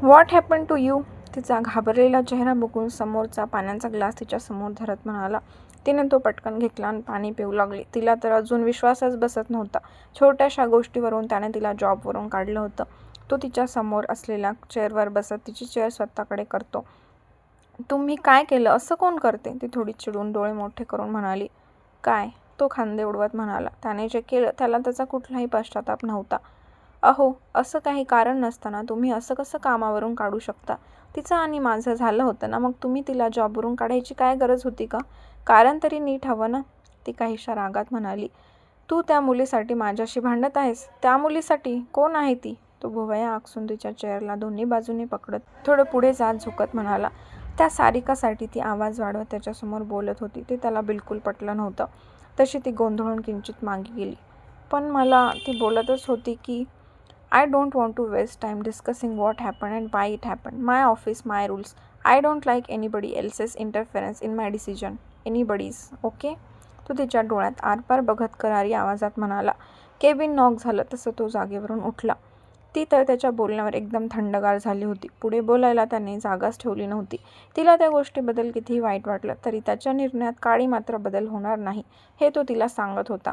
What happen to you? तिचा घाबरलेला चेहरा बघून समोरचा पाण्याचा ग्लास तिच्या समोर धरत म्हणाला. तिने तो पटकन घेतला आणि पाणी पिऊ लागली. तिला तर अजून विश्वासच बसत नव्हता. छोट्याशा गोष्टीवरून त्याने तिला जॉबवरून काढलं होतं. तो तिच्या समोर असलेल्या चेअरवर बसत तिची चेअर स्वतःकडे करतो. तुम्ही काय केलं? असं कोण करते? ती थोडी चिडून डोळे मोठे करून म्हणाली. काय? तो खांदे उडवत म्हणाला. त्याने जे केलं त्याला त्याचा कुठलाही पश्चाताप नव्हता. अहो, असं काही कारण नसताना तुम्ही असं कसं कामावरून काढू शकता? तिचं आणि माझं झालं होतं ना, मग तुम्ही तिला जॉबवरून काढायची काय गरज होती का? कारण तरी नीट हवं ना? ती काहीशा रागात म्हणाली. तू त्या मुलीसाठी माझ्याशी भांडत आहेस? त्या मुलीसाठी? कोण आहे ती? तो भुवया आकसून तिच्या चेअरला दोन्ही बाजूने पकडत थोडं पुढे जात झुकत म्हणाला. त्या सारिकासाठी ती आवाज वाढवत त्याच्यासमोर बोलत होती. ते त्याला बिलकुल पटलं नव्हतं. तशी ती गोंधळून किंचित मागे गेली. पण मला ती बोलतच होती की I don't want to waste time discussing what happened and why it happened. My office, my rules. I don't like anybody else's interference in my decision. Anybody's, okay? तो तिच्या डोळ्यात आरपार बघत करारी आवाजात म्हणाला. केबिन नॉक झालं तसं तो जागेवरून उठला. ती तर त्याच्या बोलण्यावर एकदम थंडगार झाली होती. पुढे बोलायला त्याने जागाच ठेवली नव्हती. तिला त्या गोष्टीबद्दल कितीही वाईट वाटलं तरी त्याच्या निर्णयात काळी मात्र बदल होणार नाही हे तो तिला सांगत होता.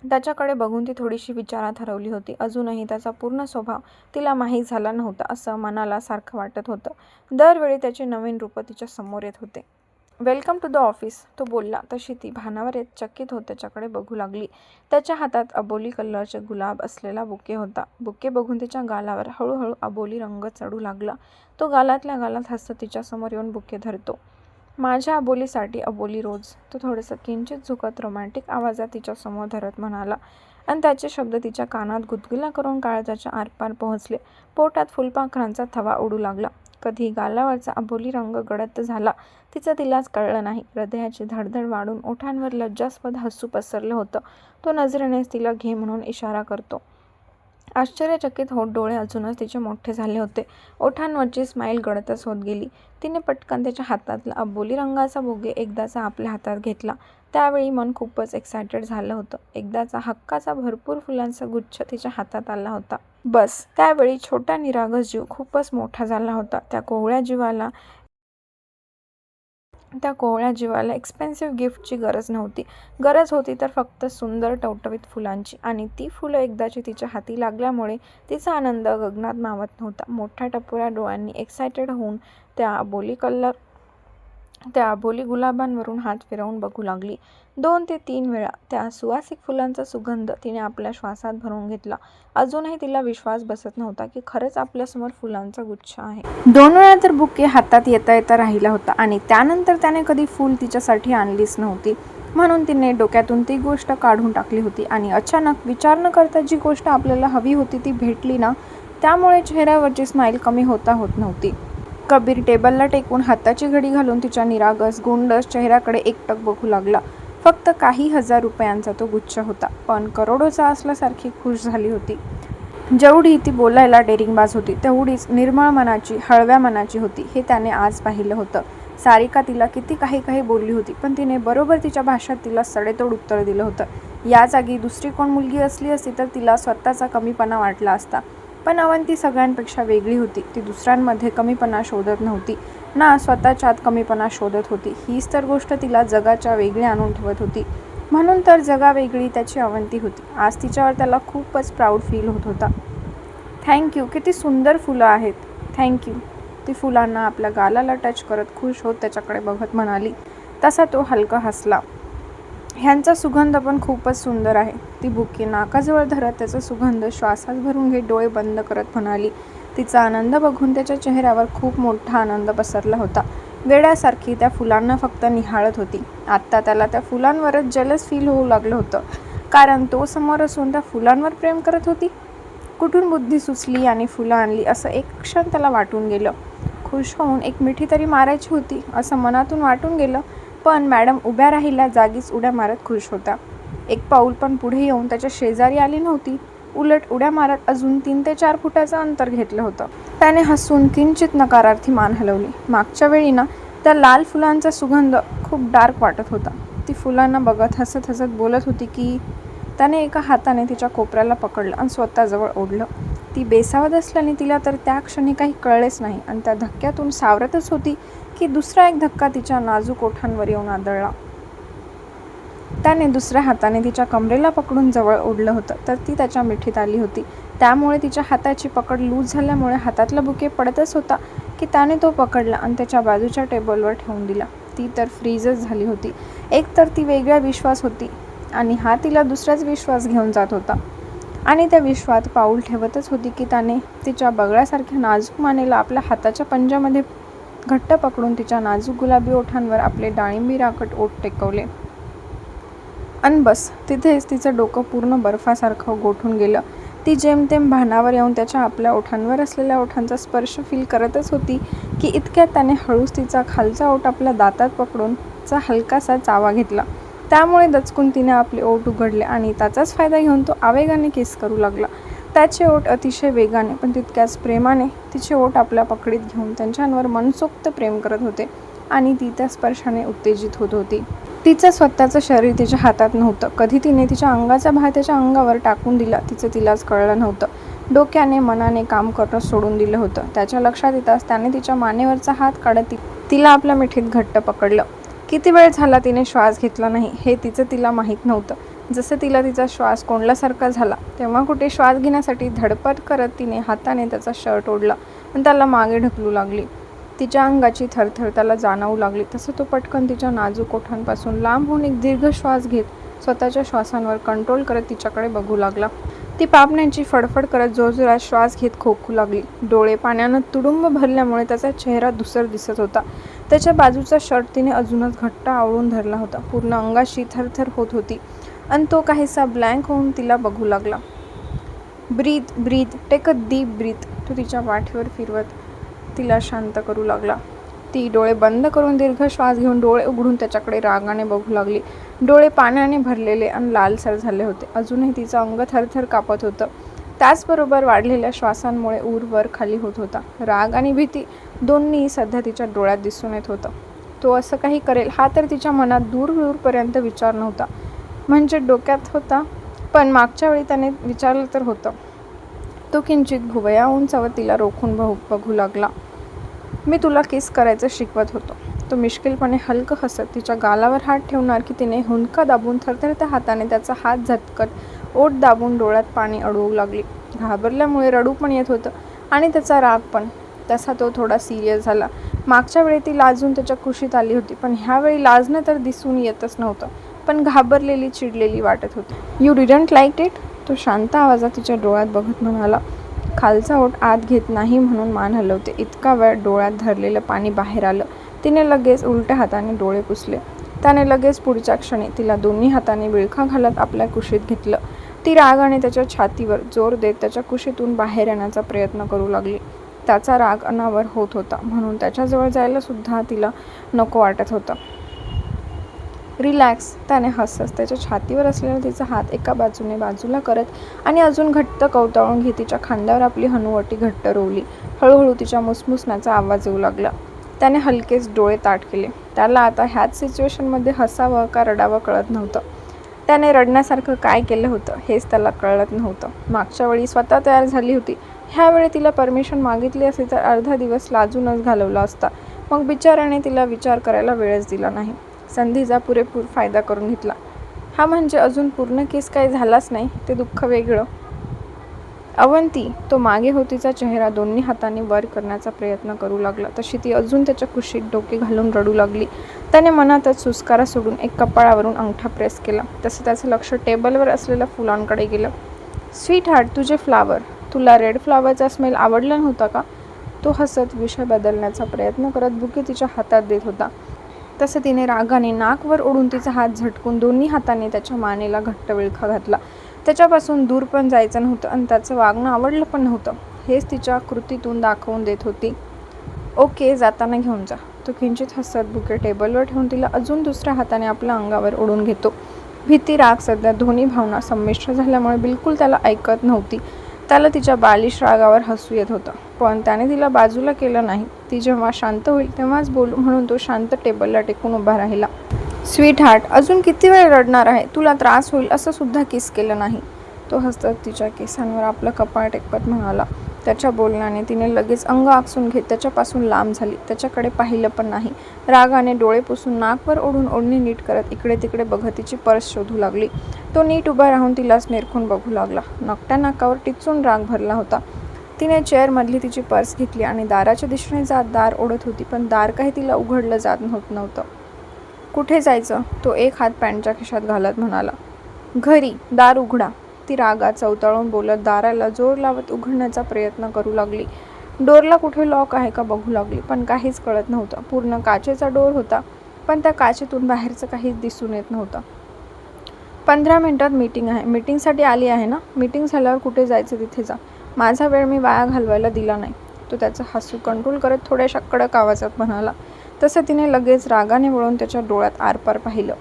त्याच्याकडे बघून ती थोडीशी विचारात हरवली होती. अजूनही त्याचा पूर्ण स्वभाव तिला माहीत झाला नव्हता असं मनाला सारखं वाटत होतं. दरवेळी त्याचे नवीन रूप तिच्या समोर येत होते. वेलकम टू द ऑफिस, तो बोलला तशी ती भानावर येत चकित होत त्याच्याकडे बघू लागली. त्याच्या हातात अबोली कलरचे गुलाब असलेला बुके होता. बुके बघून तिच्या गालावर हळूहळू अबोली रंग चढू लागला. तो गालातल्या गालात हसत तिच्यासमोर येऊन बुके धरतो. माझ्या अबोलीसाठी अबोली रोज, तो थोडंसं किंचित झुकत रोमॅन्टिक आवाजात तिच्यासमोर धरत म्हणाला. आणि त्याचे शब्द तिच्या कानात गुदगुल्या करून काळजाच्या आरपार पोहोचले. पोटात फुलपाखरांचा थवा उडू लागला. कधी गालावरचा अबोली रंग गडद झाला तिचं तिलाच कळलं नाही. हृदयाची धडधड वाढून ओठांवर लज्जास्पद हसू पसरलं होतं. तो नजरेनेच तिला घे म्हणून इशारा करतो. आश्चर्यचकित होत डोळे अजूनच तिचे मोठे झाले होते. ओठांवरची स्माईल गडतच होत गेली. तिने पटकन त्याच्या हातातला अबोली रंगाचा बुके एकदाचा आपल्या हातात घेतला. त्यावेळी मन खूपच एक्सायटेड झालं होतं. एकदाचा हक्काचा भरपूर फुलांचा गुच्छ तिच्या हातात आला होता. बस त्यावेळी छोटा निरागस जीव खूपच मोठा झाला होता. त्या कोवळ्या जीवाला एक्सपेन्सिव्ह गिफ्टची गरज नव्हती. गरज होती तर फक्त सुंदर टवटवीत फुलांची. आणि ती फुलं एकदाची तिच्या हाती लागल्यामुळे तिचा आनंद गगनात मावत नव्हता. मोठ्या टपोऱ्या डोळ्यांनी एक्सायटेड होऊन त्या अबोली गुलाबांवरून हात फिरवून बघू लागली. 2 ते 3 वेळा त्या सुवासिक फुलांचा सुगंध तिने आपल्या श्वासात भरून घेतला. अजूनही तिला विश्वास बसत नव्हता की खरंच आपल्यासमोर फुलांचा गुच्छ आहे. 2 वेळा तर बुके हातात येता येता राहिला होता आणि त्यानंतर त्याने कधी फूल तिच्यासाठी आणलीच नव्हती. म्हणून तिने डोक्यातून ती गोष्ट काढून टाकली होती. आणि अचानक विचार न करता जी गोष्ट आपल्याला हवी होती ती भेटली ना, त्यामुळे चेहऱ्यावरची स्माईल कमी होत नव्हती. कबीर टेबलला टेकून हाताची घडी घालून तिच्या निरागस गोंडस चेहऱ्याकडे एकटक बघू लागला. फक्त काही हजार रुपयांचा तो गुच्छ होता, पण करोडोचा असल्यासारखी खुश झाली होती. जेवढी ती बोलायला डेरिंगबाज होती तेवढीच निर्मळ मनाची, हळव्या मनाची होती हे त्याने आज पाहिलं होतं. सारिका तिला किती काही बोलली होती, पण तिने बरोबर तिच्या भाषेत तिला सडेतोड उत्तर दिलं होतं. या जागी दुसरी कोण मुलगी असली असती तर तिला स्वतःचा कमीपणा वाटला असता. पण अवंती सगळ्यांपेक्षा वेगळी होती. ती दुसऱ्यांमध्ये कमीपणा शोधत नव्हती ना स्वतःच्यात कमीपणा शोधत होती. हीच तर गोष्ट तिला जगाच्या वेगळी आणून ठेवत होती. म्हणून तर जगावेगळी त्याची अवंती होती. आज तिच्यावर त्याला खूपच प्राऊड फील होत होता. थँक्यू, किती सुंदर फुलं आहेत. थँक्यू, ती फुलांना आपल्या गालाला टच करत खुश होत त्याच्याकडे बघत म्हणाली. तसा तो हलका हसला. ह्यांचा सुगंध पण खूपच सुंदर आहे. ती बुके नाकाजवळ धरत त्याचा सुगंध श्वासात भरून घेत डोळे बंद करत म्हणाली. तिचा आनंद बघून त्याच्या चेहऱ्यावर खूप मोठा आनंद पसरला होता. वेड्यासारखी त्या फुलांना फक्त निहाळत होती. आत्ता त्याला त्या फुलांवरच जलस फील होऊ लागलं होतं, कारण तो समोर असून त्या फुलांवर प्रेम करत होती. कुठून बुद्धी सुचली आणि फुलं आणली असं एक क्षण त्याला वाटून गेलं. खुश होऊन एक मिठी तरी मारायची होती असं मनातून वाटून गेलं. पण मॅडम उभ्या राहिल्या जागीच उड्या मारत खुश होता. एक पाऊल पण पुढे येऊन त्याच्या शेजारी आली नव्हती. उलट उड्या मारत अजून 3 ते 4 फुटाचं अंतर घेतलं होतं. त्याने हसून किंचित नकारार्थी मान हलवली. मागच्या वेळी ना त्या लाल फुलांचा सुगंध खूप डार्क वाटत होता. ती फुलांना बघत हसत हसत बोलत होती की त्याने एका हाताने तिच्या कोपऱ्याला पकडलं आणि स्वतःजवळ ओढलं. ती बेसावध असल्याने तिला तर त्या क्षणी काही कळलेच नाही आणि त्या धक्क्यातून सावरतच होती की दुसरा एक धक्का तिच्या नाजूक ओठांवर येऊन आदळला. त्याने दुसऱ्या हाताने तिच्या कमरेला पकडून जवळ ओढलं होतं तर ती त्याच्या मिठीत आली होती. त्यामुळे तिच्या हाताची पकड लूज झाल्यामुळे हातातला बुके पडतच होता की त्याने तो पकडला आणि त्याच्या बाजूच्या टेबलवर ठेवून दिला. ती तर फ्रीजच झाली होती. एक तर ती वेगळा विश्वास होती आणि हा तिला दुसराच विश्वास घेऊन जात होता आणि त्या विश्वात पाऊल ठेवतच होती की त्याने तिच्या बगळ्यासारख्या नाजूक मानेला आपल्या हाताच्या पंजामध्ये घट्ट पकडून तिच्या नाजूक गुलाबी ओठांवर आपले डाळिंबी राकट ओठ टेकवले. आणि बस तिथेच तिचं डोकं पूर्ण बर्फासारखं गोठून गेलं. ती जेमतेम भानावर येऊन त्याच्या आपल्या ओठांवर असलेल्या ओठांचा स्पर्श फील करतच होती की इतक्यात त्याने हळूच तिचा खालचा ओठ आपल्या दातात पकडून चा हलकासा चावा घेतला. त्यामुळे दचकून तिने आपले ओठ उघडले आणि त्याचाच फायदा घेऊन तो आवेगाने किस करू लागला. त्याचे ओठ अतिशय वेगाने पण तितक्याच प्रेमाने तिचे ओठ आपल्या पकडीत घेऊन त्यांच्यावर मनसोक्त प्रेम करत होते आणि ती त्या स्पर्शाने उत्तेजित होत होती. तिचं स्वतःचं शरीर तिच्या हातात नव्हतं. कधी तिने तिच्या अंगाचा भार त्याच्या अंगावर टाकून दिला तिचं तिलाच कळलं नव्हतं. डोक्याने मनाने काम करणं सोडून दिलं होतं. त्याच्या लक्षात येताच त्याने तिच्या मानेवरचा हात काढत तिला आपल्या मिठीत घट्ट पकडलं. किती वेळ झाला तिने श्वास घेतला नाही हे तिचं तिला माहीत नव्हतं. जसं तिला तिचा श्वास कोंडल्यासारखा झाला तेव्हा कुठे श्वास घेण्यासाठी धडपड करत तिने हाताने त्याचा शर्ट ओढला आणि त्याला मागे ढकलू लागली. तिच्या अंगाची थरथर त्याला जाणवू लागली. तसं तो पटकन तिच्या नाजूक ओठांपासून लांब होऊन एक दीर्घ श्वास घेत स्वतःच्या श्वासांवर कंट्रोल करत तिच्याकडे बघू लागला. ती पापण्यांची फडफड करत जोरजोरात श्वास घेत खोकू लागली. डोळे पाण्यानं तुडुंब भरल्यामुळे त्याचा चेहरा धुसर दिसत होता. त्याच्या बाजूचा शर्ट तिने अजूनच घट्ट आवळून धरला होता. पूर्ण अंगाशी थरथर होत होती आणि तो काहीसा ब्लँक होऊन तिला बघू लागला. Breath breath take a deep breath तो तिच्या पाठीवर फिरवत तिला शांत करू लागला. ती डोळे बंद करून दीर्घ श्वास घेऊन डोळे उघडून त्याच्याकडे रागाने बघू लागली. डोळे पाण्याने भरलेले आणि लालसर झाले होते. अजूनही तिचं अंग थरथर कापत होतं. त्याचबरोबर वाढलेल्या श्वासांमुळे ऊर वर खाली होत होता. राग आणि भीती दोन्ही सध्या तिच्या डोळ्यात दिसून येत होतं. तो असं काही करेल हा तर तिच्या मनात दूर दूरपर्यंत विचार नव्हता. म्हणजे डोक्यात होता पण मागच्या वेळी त्याने विचारलं तर होतं. तो किंचित भुवया उंचावर तिला रोखून बघू लागला. मी तुला किस करायचं शिकवत होतो. तो मिश्किलपणे हलकं हसत तिच्या गालावर हात ठेवणार की तिने हुंदका दाबून थरथरत्या हाताने त्याचा हात झटकत ओठ दाबून डोळ्यात पाणी अडवू लागली. घाबरल्यामुळे रडू पण येत होतं आणि त्याचा राग पण. तसा तो थोडा सिरियस झाला. मागच्या वेळी ती लाजून त्याच्या कुशीत आली होती पण ह्यावेळी लाजणं तर दिसून येतच नव्हतं पण घाबरलेली चिडलेली वाटत होती. यू डिडंट लाईक इट तो शांत आवाजात तिच्या डोळ्यात बघत म्हणाला. खालचा ओठ आत घेत नाही म्हणून मान हलवते. इतका वेळ डोळ्यात धरलेलं पाणी बाहेर आलं. तिने लगेच उलट्या हाताने डोळे पुसले. त्याने लगेच पुढच्या क्षणी तिला दोन्ही हाताने विळखा घालत आपल्या कुशीत घेतलं. ती रागाने त्याच्या छातीवर जोर देत त्याच्या कुशीतून बाहेर येण्याचा प्रयत्न करू लागली. त्याचा राग अनावर होत होता म्हणून त्याच्याजवळ जायला सुद्धा तिला नको वाटत होतं. रिलॅक्स त्याने हसत त्याच्या छातीवर असलेला तिचा हात एका बाजूने बाजूला करत आणि अजून घट्ट कवटाळून घेत तिच्या खांद्यावर आपली हनुवटी घट्ट रोवली. हळूहळू तिच्या मुसमुसण्याचा आवाज येऊ लागला. त्याने हलकेच डोळे ताट केले. त्याला आता ह्याच सिच्युएशनमध्ये हसावं का रडावं कळत नव्हतं. त्याने रडण्यासारखं काय केलं होतं हेच त्याला कळत नव्हतं. मागच्या वेळी स्वतः तयार झाली होती. ह्यावेळी तिला परमिशन मागितली असती तर अर्धा दिवस लाजूनच घालवला असता. मग बिचाराने तिला विचार करायला वेळच दिला नाही. संधीचा पुरेपूर फायदा करून घेतला. हा म्हणजे अजून पूर्ण केस काही झालाच नाही ते दुःख वेगळं. अवंती तो मागे होतीचा चेहरा दोन्ही हातांनी वर करण्याचा प्रयत्न करू लागला तशी ती अजून त्याच्या कुशीत डोके घालून रडू लागली. त्याने मनातच सुस्कारा सोडून एक कपाळावरून अंगठा प्रेस केला. तसं त्याचं लक्ष टेबलवर असलेल्या फुलांकडे गेलं. स्वीट हार्ट तुझे फ्लावर तुला रेड फ्लावरचा स्मेल आवडला नव्हता का? तो हसत विषय बदलण्याचा प्रयत्न करत बुके तिच्या हातात देत होता. तसं तिने रागाने नाक वर ओढून तिचा हात झटकून दोन्ही हाताने त्याच्या मानेला घट्ट विळखा घातला. त्याच्यापासून दूर पण जायचं नव्हतं आणि त्याचं वागणं आवडलं पण नव्हतं हेच तिच्या कृतीतून दाखवून देत होती. ओके जाताना घेऊन जा. तो किंचित हसत बुके टेबलवर ठेवून तिला अजून दुसऱ्या हाताने आपल्या अंगावर ओढून घेतो. भीती राग सध्या दोन्ही भावना संमिश्र झाल्यामुळे बिलकुल त्याला ऐकत नव्हती. त्याला तिच्या बालिश रागावर हसू येत होतं पण त्याने तिला बाजूला केलं नाही. ती जेव्हा शांत होईल तेव्हाच बोलू म्हणून तो शांत टेबलला टेकून उभा राहिला. स्वीट हार्ट अजून किती वेळ रडणार आहे? तुला त्रास होईल असं सुद्धा किस केलं नाही. तो हसत तिच्या केसांवर आपलं कपाळ टेकवत म्हणाला. त्याच्या बोलण्याने तिने लगेच अंग आकसून घेत त्याच्यापासून लांब झाली. त्याच्याकडे पाहिलं पण नाही. रागाने डोळे पुसून नाकवर ओढून ओढणी नीट करत इकडे तिकडे बघत तिची पर्स शोधू लागली. तो नीट उभा राहून तिलाच निरखून बघू लागला. नकट्या नाकावर टिचून राग भरला होता. तिने चेअरमधली तिची पर्स घेतली आणि दाराच्या दिशेने जात दार ओढत होती, पण दार काही तिला उघडलं जात नव्हतं. कुठे जायचं? तो एक हात पॅन्टच्या खिशात घालत म्हणाला. घरी. दार उघडा. ती रागात चवताळून बोलत दाराला जोर लावत उघडण्याचा प्रयत्न करू लागली. डोरला कुठे लॉक आहे का बघू लागली, पण काहीच कळत नव्हतं. पूर्ण काचेचा डोर होता, पण त्या काचेतून बाहेरचं काहीच दिसून येत नव्हतं. 15 मिनिटात मीटिंग आहे. मीटिंगसाठी आली आहे ना? मीटिंग झाल्यावर कुठे जायचं तिथे जा. माझा वेळ मी वाया घालवायला दिला नाही. तो त्याचं हसू कंट्रोल करत थोड्याशा कडक आवाजात म्हणाला. तसं तिने लगेच रागाने वळून त्याच्या डोळ्यात आरपार पाहिलं.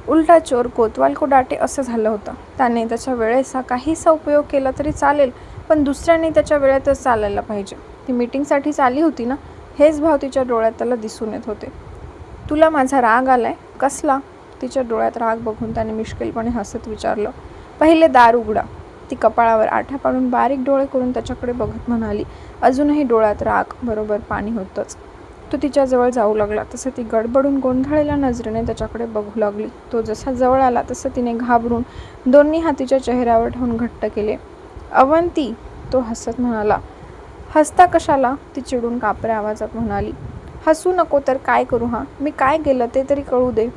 उलटा चोर कोतवाल को डाटे असं झालं होतं. त्याने त्याच्या वेळेचा काहीसा उपयोग केला तरी चालेल, पण दुसऱ्याने त्याच्या वेळेतच चालायला पाहिजे. ती मीटिंगसाठीच आली होती ना? हेच भाव तिच्या डोळ्यात त्याला दिसून येत होते. तुला माझा राग आलाय? कसला? तिच्या डोळ्यात राग बघून त्याने मिश्किलपणे हसत विचारलं. पहिले दार उघडा. ती कपाळावर आठ्या पाडून बारीक डोळे करून त्याच्याकडे बघत म्हणाली. अजूनही डोळ्यात राग बरोबर पाणी होतंच. तो तिच्याजवळ जाऊ लागला. तसं ती गडबडून गोंधळलेल्या नजरेने त्याच्याकडे बघू लागली. तो जसा जवळ आला तसं तिने घाबरून दोन्ही हात तिच्या चेहऱ्यावर ठेवून घट्ट केले. अवंती, तो हसत म्हणाला. हसता कशाला? ती चिडून कापऱ्या आवाजात म्हणाली. हसू नको तर काय करू? हा, मी काय केलं ते तरी कळू दे.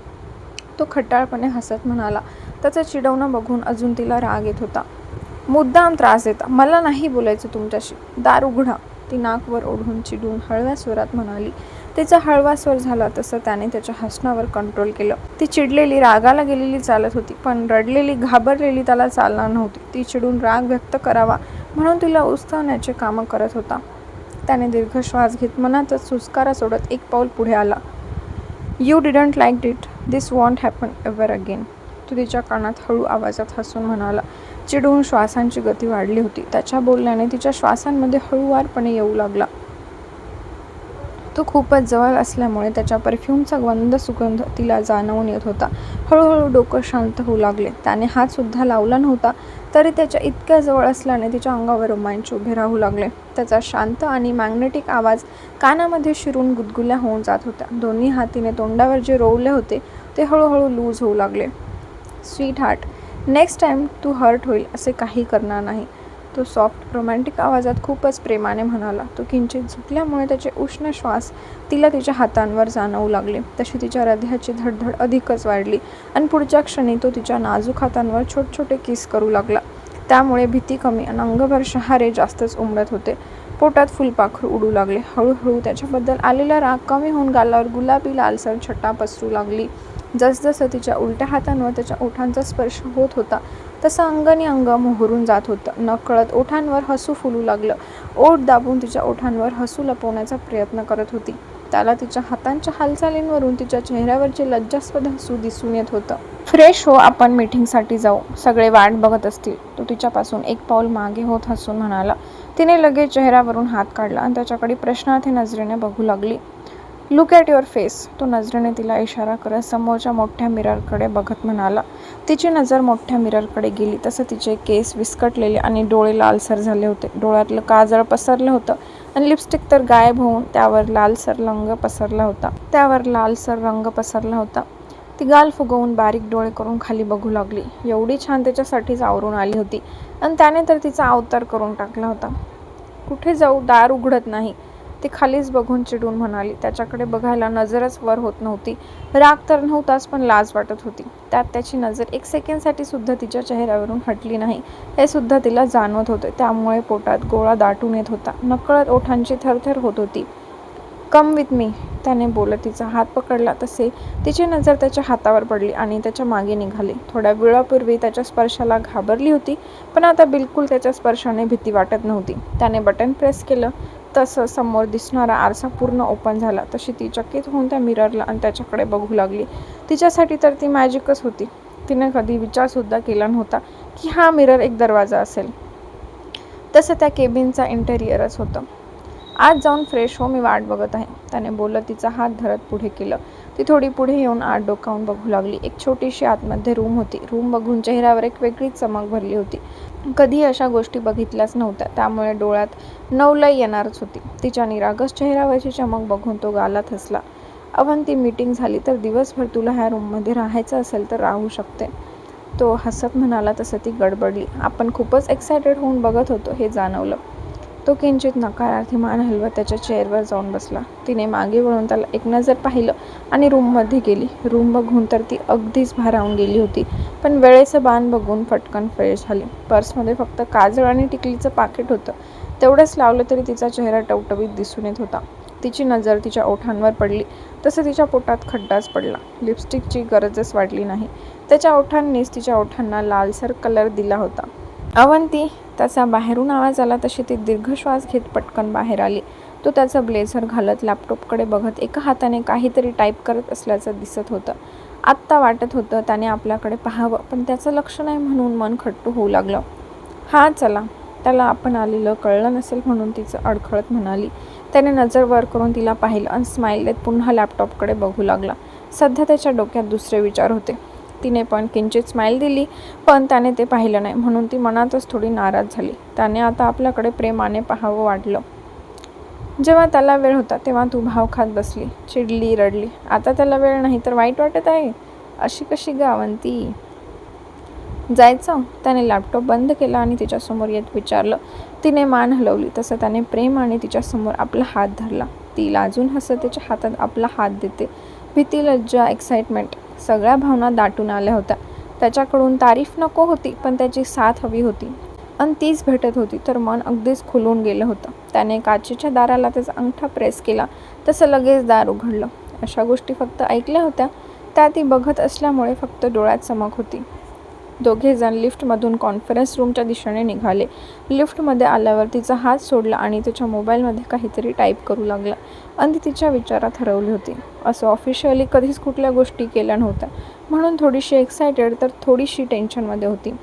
तो खट्टाळपणे हसत म्हणाला. त्याचं चिडवणं बघून अजून तिला राग येत होता. मुद्दाम त्रास देता. मला नाही बोलायचं तुमच्याशी. दार उघडा. ती नाकवर ओढून चिडून हळव्या स्वरात म्हणाली. तिचा हळवा स्वर झाला तसं त्याने त्याच्या हसण्यावर कंट्रोल केलं. ती चिडलेली, रागाला गेलेली चालत होती, पण रडलेली, घाबरलेली त्याला चालणार नव्हती. ती चिडून राग व्यक्त करावा म्हणून तिला उस्तावण्याचे कामं करत होता. त्याने दीर्घ श्वास घेत मनातच सुस्कारा सोडत एक पाऊल पुढे आला. You didn't like it. This want happen ever again. तो तिच्या कानात हळू आवाजात हसून म्हणाला. चिडून श्वासांची गती वाढली होती. त्याच्या बोलण्याने तिच्या श्वासांमध्ये हळूवारपणे येऊ लागला. तो खूपच जवळ असल्यामुळे त्याच्या परफ्यूमचा गंध सुगंध तिला जाणवून येत होता. हळूहळू डोकं शांत होऊ लागले. त्याने हातसुद्धा लावला नव्हता, तरी त्याच्या इतक्या जवळ असल्याने तिच्या अंगावर रोमांच उभे राहू लागले. त्याचा शांत आणि मॅग्नेटिक आवाज कानामध्ये शिरून गुदगुल्या होऊन जात होत्या. दोन्ही हातीने तोंडावर जे रोवले होते ते हळूहळू लूज होऊ लागले. स्वीट हार्ट, नेक्स्ट टाईम तू हर्ट होईल असे काही करणार नाही. तो सॉफ्ट रोमॅन्टिक आवाजात खूपच प्रेमाने म्हणाला. तो किंचित झुकल्यामुळे त्याचे उष्ण श्वास तिला तिच्या हातांवर जाणवू लागले. तशी तिच्या हृदयाची धडधड अधिकच वाढली आणि पुढच्या क्षणी तो तिच्या नाजूक हातांवर छोटे छोटे किस करू लागला. त्यामुळे भीती कमी आणि अंगभर शहारे जास्तच उमटत होते. पोटात फुलपाखरू उडू लागले. हळूहळू त्याच्याबद्दल आलेला राग कमी होऊन गालावर गुलाबी लालसर छटा पसरू लागली. जसजसं तिच्या उलट्या हातांवर त्याच्या ओठांचा स्पर्श होत होता तसं अंगाने अंग मोहरून जात होतं. नकळत ओठांवर हसू फुलू लागलं. ओठ दाबून तिच्या ओठांवर हसू लपवण्याचा प्रयत्न करत होती. त्याला तिच्या हातांच्या हालचालींवरून तिच्या चेहऱ्यावरचे लज्जास्पद हसू दिसून येत होतं. फ्रेश हो, आपण मीटिंगसाठी जाऊ. सगळे वाट बघत असतील. तो तिच्यापासून एक पाऊल मागे होत हसून म्हणाला. तिने लगेच चेहऱ्यावरून हात काढला आणि त्याच्याकडे प्रश्नार्थी नजरेने बघू लागली. Look at your face. तो नजरेने तिला इशारा करत समोरच्या मोठ्या मिररकडे बघत म्हणाला. तिची नजर मोठ्या मिररकडे गेली तसं तिचे केस विस्कटलेले आणि डोळे लालसर झाले होते. डोळ्यातलं काजळ पसरलं होतं आणि लिपस्टिक तर गायब होऊन त्यावर लालसर रंग पसरला होता. ती गाल फुगवून बारीक डोळे करून खाली बघू लागली. एवढी छान त्याच्यासाठीच आवरून आली होती आणि त्याने तर तिचा अवतार करून टाकला होता. कुठे जाऊ? दार उघडत नाही. ती खालीच बघून चिडून म्हणाली. त्याच्याकडे बघायला नजरच वर होत नव्हती. राग तर नव्हताच, पण लाज वाटत होती. त्यात त्याची नजर एक सेकंडसाठी सुद्धा तिच्या चेहऱ्यावरून हटली नाही हे सुद्धा तिला जाणवत होते. त्यामुळे पोटात गोळा दाटून येत होता. नकळत ओठांची थरथर होत होती. Come with me. त्याने बोलत तिचा हात पकडला तसे तिची नजर त्याच्या हातावर पडली आणि त्याच्या मागे निघाली. थोड्या वेळापूर्वी त्याच्या स्पर्शाला घाबरली होती, पण आता बिलकुल त्याच्या स्पर्शाने भीती वाटत नव्हती. त्याने बटन प्रेस केलं तसं समोर दिसणारा आरसा पूर्ण ओपन झाला. तशी ती चकित होऊन त्या मिररला आणि त्याच्याकडे बघू लागली. तिच्यासाठी तर ती मॅजिकच होती. तिने कधी विचारसुद्धा केला नव्हता की हा मिरर एक दरवाजा असेल. तसं त्या केबिनचा इंटेरियरच होतं. आज जाऊन फ्रेश हो, मी वाट बघत आहे. त्याने बोलत तिचा हात धरत पुढे केलं. ती थोडी पुढे येऊन आत डोकावून बघू लागली. एक छोटीशी आतमध्ये रूम होती. रूम बघून चेहऱ्यावर एक वेगळीच चमक भरली होती. कधी अशा गोष्टी बघितल्याच नव्हत्या, त्यामुळे डोळ्यात नवलाई येणारच होती. तिच्या निरागस चेहऱ्यावरची चमक बघून तो गालात हसला. अवंती, मीटिंग झाली तर दिवसभर तुला ह्या रूममध्ये राहायचं असेल तर राहू शकते, तो हसत म्हणाला. तसं ती गडबडली. आपण खूपच एक्सायटेड होऊन बघत होतो हे जाणवलं. तो किंचित नकारार्थी मान हलवत त्याच्या चेअरवर जाऊन बसला. तिने मागे वळून त्याला एक नजर पाहिलं आणि रूममध्ये गेली. रूम बघून तर ती अगदीच भारावून गेली होती, पण वेळेचं बाण बघून फटकन फ्रेश झाली. पर्समध्ये फक्त काजळ आणि टिकलीचं पाकिट होतं. तेवढंच लावलं तरी तिचा चेहरा टवटवीत दिसून येत होता. तिची नजर तिच्या ओठांवर पडली तसं तिच्या पोटात खड्डाच पडला. लिपस्टिकची गरजच वाटली नाही. त्याच्या ओठांनीच तिच्या ओठांना लालसर कलर दिला होता. अवंती, त्याचा बाहेरून आवाज आला तशी ती दीर्घ श्वास घेत पटकन बाहेर आली. तो त्याचा ब्लेझर घालत लॅपटॉपकडे बघत एका हाताने काहीतरी टाईप करत असल्याचं दिसत होतं. आत्ता वाटत होतं त्याने आपल्याकडे पाहावं, पण त्याचं लक्ष नाही म्हणून मन खट्टू होऊ लागलं. हा चला. त्याला आपण आलेलं कळलं नसेल म्हणून तिचं अडखळत म्हणाली. त्याने नजर वर करून तिला पाहिलं आणि स्माईल देत पुन्हा लॅपटॉपकडे बघू लागला. सध्या त्याच्या डोक्यात दुसरे विचार होते. तिने पण किंचित स्माईल दिली, पण त्याने ते पाहिलं नाही म्हणून ती मनातच थोडी नाराज झाली. त्याने आता आपल्याकडे प्रेमाने पाहावं वाटलं. जेव्हा त्याला वेळ होता तेव्हा तू भाव खात बसली, चिडली, रडली. आता त्याला वेळ नाही तर वाईट वाटत आहे? अशी कशी ग अवंती? जायचं? त्याने लॅपटॉप बंद केला आणि तिच्यासमोर येत विचारलं. तिने मान हलवली. तसं त्याने प्रेमाने तिच्यासमोर आपला हात धरला. ती लाजून हसत त्याच्या हातात आपला हात देते. भीती, लज्जा, एक्साइटमेंट सगळ्या भावना दाटून आल्या होत्या. त्याच्याकडून तारीफ नको होती, पण त्याची साथ हवी होती आणि तीच भेटत होती तर मन अगदीच खुलून गेलं होतं. त्याने काचेच्या दाराला त्याचा अंगठा प्रेस केला तसं लगेच दार उघडलं. अशा गोष्टी फक्त ऐकल्या होत्या, त्या ती बघत असल्यामुळे फक्त डोळ्यात चमक होती. दोघेजण लिफ्टमधून कॉन्फरन्स रूमच्या दिशेने निघाले. लिफ्टमध्ये आल्यावर तिचा हात सोडला आणि तिच्या मोबाईलमध्ये काहीतरी टाईप करू लागला. आणि ती तिच्या विचारात हरवली होती. असं ऑफिशियली कधीच कुठल्या गोष्टी केल्या नव्हत्या म्हणून थोडीशी एक्सायटेड तर थोडीशी टेन्शनमध्ये होती.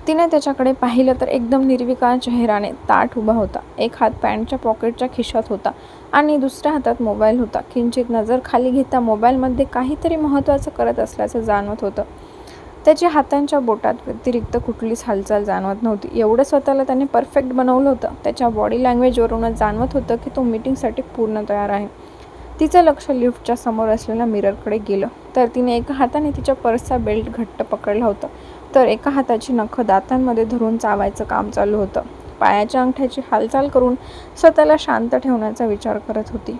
तिने त्याच्याकडे पाहिलं तर एकदम निर्विकार चेहऱ्याने ताठ उभा होता. एक हात पॅन्टच्या पॉकेटच्या खिशात होता आणि दुसऱ्या हातात मोबाईल होता. किंचित नजर खाली घेता मोबाईलमध्ये काहीतरी महत्त्वाचं करत असल्याचं जाणवत होतं. त्याच्या हातांच्या बोटात व्यतिरिक्त कुठलीच हालचाल जाणवत नव्हती. एवढं स्वतःला त्याने परफेक्ट बनवलं होतं. त्याच्या बॉडी लँग्वेजवरूनच जाणवत होतं की तो मीटिंगसाठी पूर्ण तयार आहे. तिचं लक्ष लिफ्टच्या समोर असलेल्या मिररकडे गेलं तर तिने एका हाताने तिच्या पर्सचा बेल्ट घट्ट पकडला होता, तर एका हाताची नखं दातांमध्ये धरून चावायचं काम चालू होतं. पायाच्या अंगठ्याची हालचाल करून स्वतःला शांत ठेवण्याचा विचार करत होती.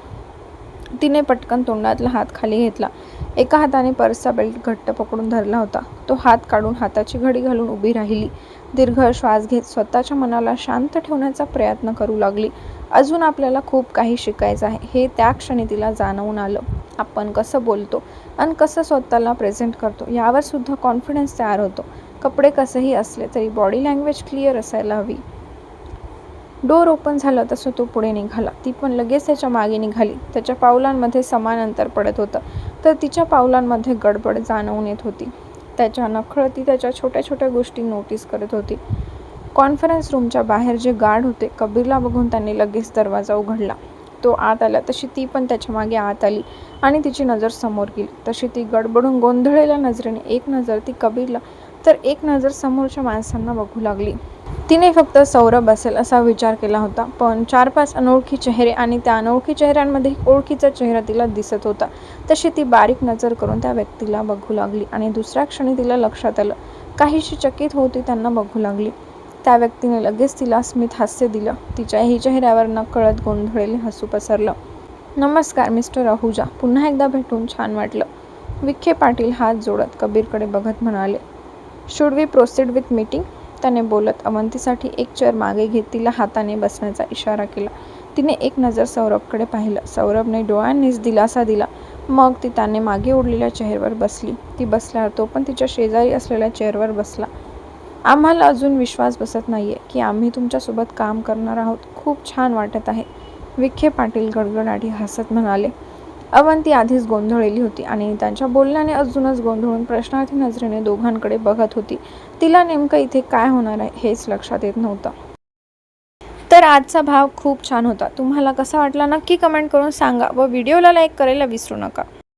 तिने पटकन तोंडातला हात खाली घेतला. एका हाताने पर्सचा बेल्ट घट्ट पकडून धरला होता. तो हात काढून हाताची घडी घालून उभी राहिली. दीर्घ श्वास घेत स्वतःच्या मनाला शांत ठेवण्याचा प्रयत्न करू लागली. अजून आपल्याला खूप काही शिकायचं आहे हे त्या क्षणी तिला जाणवून आलं. आपण कसं बोलतो आणि कसं स्वतःला प्रेझेंट करतो यावर सुद्धा कॉन्फिडन्स तयार होतो. कपडे कसेही असले तरी बॉडी लँग्वेज क्लिअर असायला हवी. डोर ओपन झालं तसं तो पुढे निघाला. ती पण लगेच त्याच्या मागे निघाली. त्याच्या पावलांमध्ये समान अंतर पडत होतं, तर तिच्या पावलांमध्ये गडबड जाणवून येत होती. त्याच्या नकळत ती त्याच्या छोट्या छोट्या गोष्टी नोटीस करत होती. कॉन्फरन्स रूमच्या बाहेर जे गार्ड होते, कबीरला बघून त्यांनी लगेच दरवाजा उघडला. तो आत आला तशी ती पण त्याच्या मागे आत आली आणि तिची नजर समोर गेली. तशी ती गडबडून गोंधळलेल्या नजरेने एक नजर ती कबीरला तर एक नजर समोरच्या माणसांना बघू लागली. तिने फक्त सौरभ असेल असा विचार केला होता, पण 4-5 अनोळखी चेहरे आणि त्या अनोळखी चेहऱ्यांमध्ये ओळखीचा चेहरा तिला दिसत होता. तशी ती बारीक नजर करून त्या व्यक्तीला बघू लागली आणि दुसऱ्या क्षणी तिला लक्षात आलं. काहीशी चकित होती त्यांना बघू लागली. त्या व्यक्तीने लगेच तिला स्मित हास्य दिलं. तिच्याही चेहऱ्यावर नकळत गोंधळलेले हसू पसरलं. नमस्कार मिस्टर अहुजा, पुन्हा एकदा भेटून छान वाटलं. विखे पाटील हात जोडत कबीरकडे बघत म्हणाले. Should we proceed with meeting? त्याने बोलत अवंतीसाठी एक चेअर मागे घेत तिला हाताने बसण्याचा इशारा केला. तिने एक नजर सौरभकडे पाहिलं. सौरभने डोळ्यांनीच दिलासा दिला. मग ती त्याने मागे ओढलेल्या चेअरवर बसली. ती बसल्यावर तो पण तिच्या शेजारी असलेल्या चेअरवर बसला. आम्हाला अजून विश्वास बसत नाहीये की आम्ही तुमच्यासोबत काम करणार आहोत. खूप छान वाटत आहे, विखे पाटील गडगडाटी हसत म्हणाले. अवंती आधीच गोंधळलेली होती आणि त्यांच्या बोलण्याने अजूनच गोंधळून प्रश्नार्थी नजरेने दोघांकडे बघत होती. तिला नेमकं इथे काय होणार आहे हेच लक्षात येत नव्हतं. तर आजचा भाग खूप छान होता. तुम्हाला कसा वाटला नक्की कमेंट करून सांगा व व्हिडिओला लाईक करायला विसरू नका.